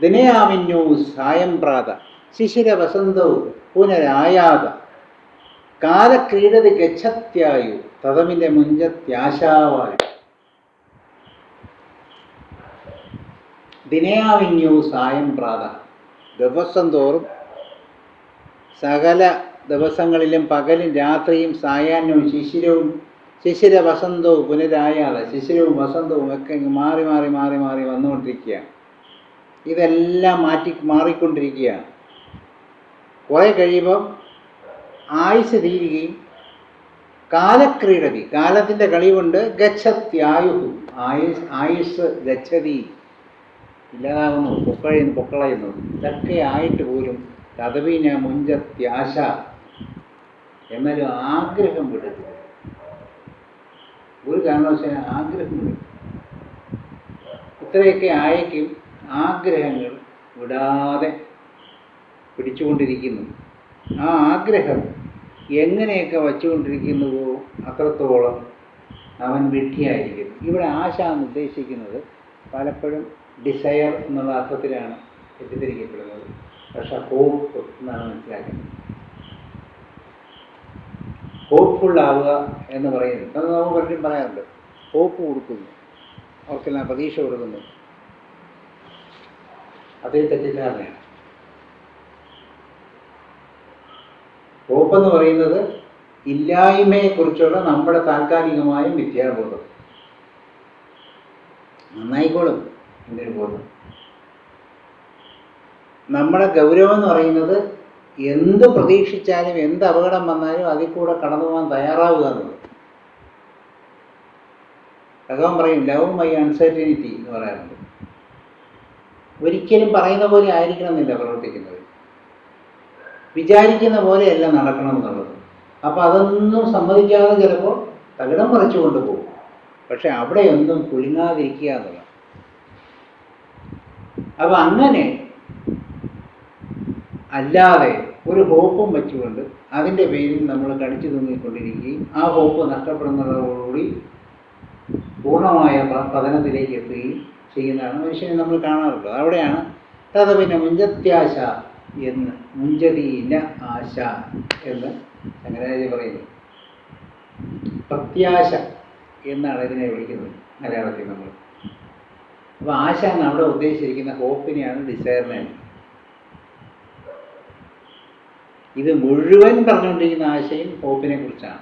ദിനയാമിന്യു സായം പ്രാത ശിശിര വസന്തവും പുനരായാത കാലക്രീഡതി ഗച്ഛത്യായു തതമിന്റെ മുഞ്ചത്യാശാവായു. ദിനയാവിന്യു സായം പ്രാത, ദിവസം തോറും സകല ദിവസങ്ങളിലും പകലും രാത്രിയും സായാഹ്നവും ശിശിര വസന്തവും പുനരായാതെ ശിശിരവും വസന്തവും ഒക്കെ മാറി മാറി മാറി മാറി വന്നുകൊണ്ടിരിക്കുകയാണ്. ഇതെല്ലാം മാറിക്കൊണ്ടിരിക്കുകയാണ്. കുറേ കഴിയുമ്പം ആയുസ് തീരുകയും കാലക്രീഡതി, കാലത്തിൻ്റെ കളി കൊണ്ട് ഗച്ഛത്യായു, ആയുസ് ഗച്ഛതി, ഇല്ലാതാകുന്നു, പൊക്കളയുന്നു. ഇതൊക്കെ ആയിട്ട് പോലും തദവിന മുഞ്ചത്യാശ, എന്നാലും ആഗ്രഹം വിടരുത്. ഒരു കാരണവശാലും ആഗ്രഹം വിടും. ഇത്രയൊക്കെ ആയേക്കും ആഗ്രഹങ്ങൾ വിടാതെ പിടിച്ചുകൊണ്ടിരിക്കുന്നു. ആ ആഗ്രഹം എങ്ങനെയൊക്കെ വച്ചുകൊണ്ടിരിക്കുന്നുവോ അത്രത്തോളം അവൻ വിഡ്ഢിയായിരിക്കുന്നു. ഇവിടെ ആശ എന്ന് ഉദ്ദേശിക്കുന്നത് പലപ്പോഴും ഡിസയർ എന്നുള്ള അർത്ഥത്തിലാണ് തെറ്റിദ്ധരിക്കപ്പെടുന്നത്. പക്ഷെ ഹോപ്പ് എന്നാണ് മനസ്സിലാക്കുന്നത്. ഹോപ്പ്ഫുൾ ആവുക എന്ന് പറയുന്നത് അത് നമുക്ക് പലരും പറയാറുണ്ട്. ഹോപ്പ് കൊടുക്കുന്നു, അവർക്കെല്ലാം പ്രതീക്ഷ കൊടുക്കുന്നു. അതേ തെറ്റിദ്ധാരണയാണ്. ഹോപ്പെന്ന് പറയുന്നത് ഇല്ലായ്മയെക്കുറിച്ചുള്ള നമ്മുടെ താൽക്കാലികമായ മിഥ്യാബോധം. നന്നായിക്കോളും എന്നൊരു ബോധം. നമ്മുടെ ഗൗരവം എന്ന് പറയുന്നത് എന്ത് പ്രതീക്ഷിച്ചാലും എന്ത് അപകടം വന്നാലും അതിൽ കൂടെ കടന്നു പോകാൻ തയ്യാറാവുക എന്നുള്ളത്. ഭഗവാൻ പറയും ലവ് മൈ അൺസർട്ടനിറ്റി എന്ന് പറയാറുണ്ട്. ഒരിക്കലും പറയുന്ന പോലെ ആയിരിക്കണം എന്നില്ല പ്രവർത്തിക്കുന്നത്, വിചാരിക്കുന്ന പോലെയല്ല നടക്കണം എന്നുള്ളത്. അപ്പം അതൊന്നും സമ്മതിക്കാതെ ചിലപ്പോൾ തകിടം മറിച്ചു കൊണ്ടുപോകും. പക്ഷെ അവിടെയൊന്നും കുലുങ്ങാതിരിക്കുക എന്നുള്ളത്. അപ്പം അങ്ങനെ അല്ലാതെ ഒരു ഹോപ്പും വെച്ചുകൊണ്ട് അതിൻ്റെ പേരിൽ നമ്മൾ കടിച്ചു തൂങ്ങിക്കൊണ്ടിരിക്കുകയും ആ ഹോപ്പ് നഷ്ടപ്പെടുന്നതോടുകൂടി പൂർണ്ണമായ പതനത്തിലേക്ക് എത്തുകയും ചെയ്യുന്നതാണ് മനുഷ്യനെ നമ്മൾ കാണാറുള്ളത്. അവിടെയാണ് തതപിന്നെ മുഞ്ചത്യാശ എന്ന്, മുഞ്ചതീന ആശ എന്ന് ശങ്കരാചാര്യ പറയുന്നത്. പ്രത്യാശ എന്നാണ് ഇതിനെ വിളിക്കുന്നത് മലയാളത്തിൽ നമ്മൾ. അപ്പോൾ ആശ എന്ന് അവിടെ ഉദ്ദേശിച്ചിരിക്കുന്ന ഹോപ്പിനെയാണ്, ഡിസയറിനെയാണ്. ഇത് മുഴുവൻ പറഞ്ഞുകൊണ്ടിരിക്കുന്ന ആശയും ഹോപ്പിനെ കുറിച്ചാണ്.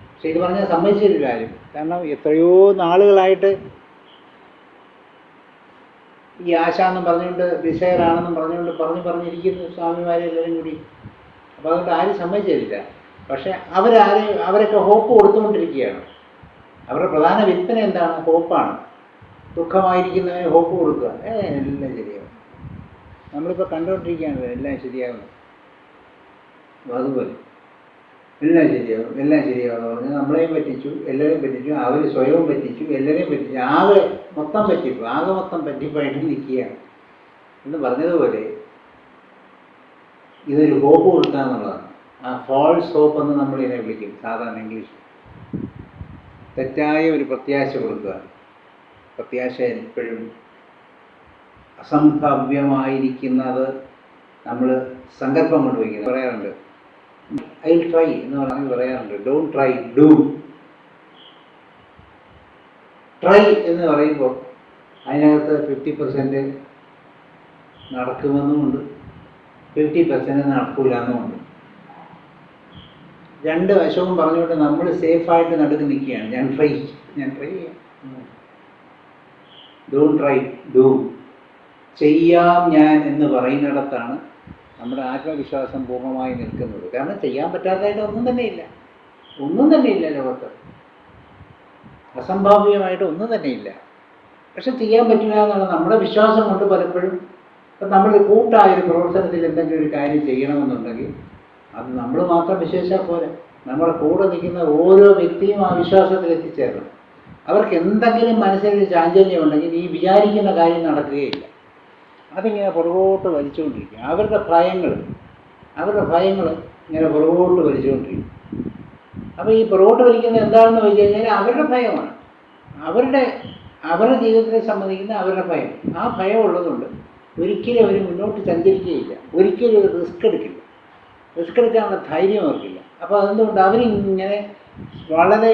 പക്ഷെ ഇത് പറഞ്ഞാൽ സമ്മതിച്ചില്ല ആരും. കാരണം എത്രയോ നാളുകളായിട്ട് ഈ ആശ എന്നും പറഞ്ഞുകൊണ്ട് ഡിസയർ ആണെന്നും പറഞ്ഞുകൊണ്ട് പറഞ്ഞിരിക്കുന്നു സ്വാമിമാരെല്ലാവരും കൂടി. അപ്പോൾ അതുകൊണ്ട് ആരും സമ്മതിച്ചില്ല. പക്ഷെ അവരൊക്കെ ഹോപ്പ് കൊടുത്തുകൊണ്ടിരിക്കുകയാണ്. അവരുടെ പ്രധാന വിൽപ്പന എന്താണ്? ഹോപ്പാണ്. ദുഃഖമായിരിക്കുന്നവന് ഹോപ്പ് കൊടുക്കുക. എല്ലാം ശരിയാവും. നമ്മളിപ്പോൾ കണ്ടുകൊണ്ടിരിക്കുകയാണ് എല്ലാം ശരിയാകുന്നു. അതുപോലെ എല്ലാം ശരിയാവും, എല്ലാം ശരിയാവുമെന്ന് പറഞ്ഞാൽ നമ്മളെയും പറ്റിച്ചു, എല്ലാവരെയും പറ്റിച്ചു, അവർ സ്വയവും പറ്റിച്ചു, എല്ലാവരെയും പറ്റിച്ചു, ആകെ മൊത്തം പറ്റിപ്പായിട്ട് നിൽക്കുകയാണ് എന്ന് പറഞ്ഞതുപോലെ ഇതൊരു ഹോപ്പ് കൊടുക്കുക എന്നുള്ളതാണ്. ആ ഫാൾസ് ഹോപ്പ് എന്ന് നമ്മളിതിനെ വിളിക്കും സാധാരണ ഇംഗ്ലീഷിൽ. തെറ്റായ ഒരു പ്രത്യാശ കൊടുക്കുക. പ്രത്യാശ എപ്പോഴും അസംഭവ്യമായിരിക്കുന്നത് നമ്മൾ സങ്കല്പം കൊണ്ടുപോയി പറയാറുണ്ട്. ഐ വിൽ ട്രൈ എന്ന് പറഞ്ഞാൽ പറയാറുണ്ട്. Don't try, do. ട്രൈ എന്ന് പറയുമ്പോൾ അതിനകത്ത് 50% നടക്കുമെന്നുമുണ്ട്, 50% നടക്കൂല എന്നുമുണ്ട്. രണ്ട് വശവും പറഞ്ഞുകൊണ്ട് നമ്മൾ സേഫായിട്ട് നടുക്ക് നിൽക്കുകയാണ്. ഞാൻ ട്രൈ ചെയ്യാം. Don't try, do. ചെയ്യാം ഞാൻ എന്ന് പറയുന്നിടത്താണ് നമ്മുടെ ആത്മവിശ്വാസം പൂർണ്ണമായി നിൽക്കുന്നത്. കാരണം ചെയ്യാൻ പറ്റാത്തതായിട്ട് ഒന്നും തന്നെയില്ല ലോകത്ത്. അസംഭാവ്യമായിട്ട് ഒന്നും തന്നെയില്ല. പക്ഷെ ചെയ്യാൻ പറ്റില്ല എന്നുള്ള നമ്മുടെ വിശ്വാസം കൊണ്ട് പലപ്പോഴും ഇപ്പം നമ്മൾ കൂട്ടായൊരു പ്രവർത്തനത്തിൽ എന്തെങ്കിലും ഒരു കാര്യം ചെയ്യണമെന്നുണ്ടെങ്കിൽ അത് നമ്മൾ മാത്രം വിശ്വസിച്ചാൽ പോലെ നമ്മുടെ കൂടെ നിൽക്കുന്ന ഓരോ വ്യക്തിയും ആ വിശ്വാസത്തിൽ എത്തിച്ചേരണം. അവർക്ക് എന്തെങ്കിലും മനസ്സിലൊരു ചാഞ്ചല്യം ഉണ്ടെങ്കിൽ ഈ വിചാരിക്കുന്ന കാര്യം നടക്കുകയില്ല. അതിങ്ങനെ പുറകോട്ട് വലിച്ചുകൊണ്ടിരിക്കും. അവരുടെ ഭയങ്ങൾ ഇങ്ങനെ പുറകോട്ട് വലിച്ചുകൊണ്ടിരിക്കും. അപ്പോൾ ഈ പുറകോട്ട് വലിക്കുന്നത് എന്താണെന്ന് വെച്ച് കഴിഞ്ഞാൽ അവരുടെ ഭയമാണ്. അവരുടെ ജീവിതത്തെ സംബന്ധിക്കുന്ന അവരുടെ ഭയം. ആ ഭയം ഉള്ളതുകൊണ്ട് ഒരിക്കലും അവർ മുന്നോട്ട് സഞ്ചരിക്കുകയില്ല, ഒരിക്കലും ഒരു റിസ്ക് എടുക്കില്ല, റിസ്ക് എടുക്കാനുള്ള ധൈര്യം അവർക്കില്ല. അപ്പോൾ അതുകൊണ്ട് അവരിങ്ങനെ വളരെ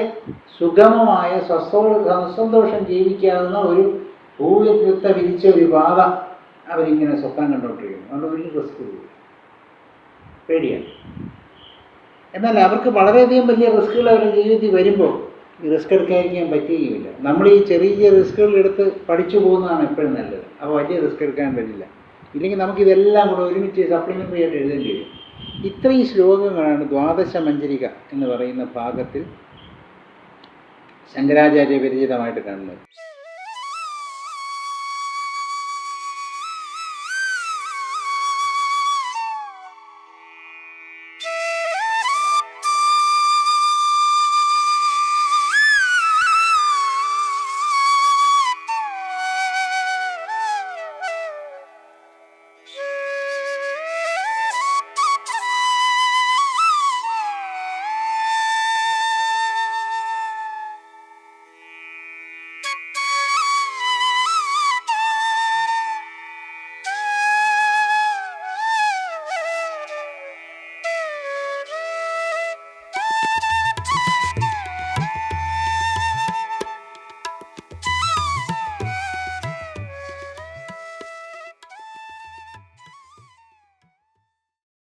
സുഗമമായ സസന്തോഷം ജീവിക്കാവുന്ന ഒരു ഭൂവിരുദ്ധ വിരിച്ച ഒരു പാത അവരിങ്ങനെ സ്വപ്നം കണ്ടുകൊണ്ടിരിക്കുന്നു. അതുകൊണ്ട് ഒരു റിസ്ക് ഇല്ല, പേടിയാണ്. എന്നാൽ അവർക്ക് വളരെയധികം വലിയ റിസ്കുകൾ അവരുടെ ജീവിതത്തിൽ വരുമ്പോൾ ഈ റിസ്ക് എടുക്കാതിരിക്കാൻ പറ്റുകയുമില്ല. നമ്മൾ ഈ ചെറിയ റിസ്കുകൾ എടുത്ത് പഠിച്ചു പോകുന്നതാണ് എപ്പോഴും നല്ലത്. അപ്പോൾ വലിയ റിസ്ക് എടുക്കാൻ പറ്റില്ല. ഇല്ലെങ്കിൽ നമുക്കിതെല്ലാം കൂടെ ഒരുമിച്ച് സപ്ലിമെൻ്ററി ആയിട്ട് എഴുതേണ്ടി വരും. ഇത്രയും ശ്ലോകങ്ങളാണ് ദ്വാദശ മഞ്ജരിക എന്ന് പറയുന്ന ഭാഗത്തിൽ ശങ്കരാചാര്യ വിരചിതമായിട്ട് കാണുന്നത്.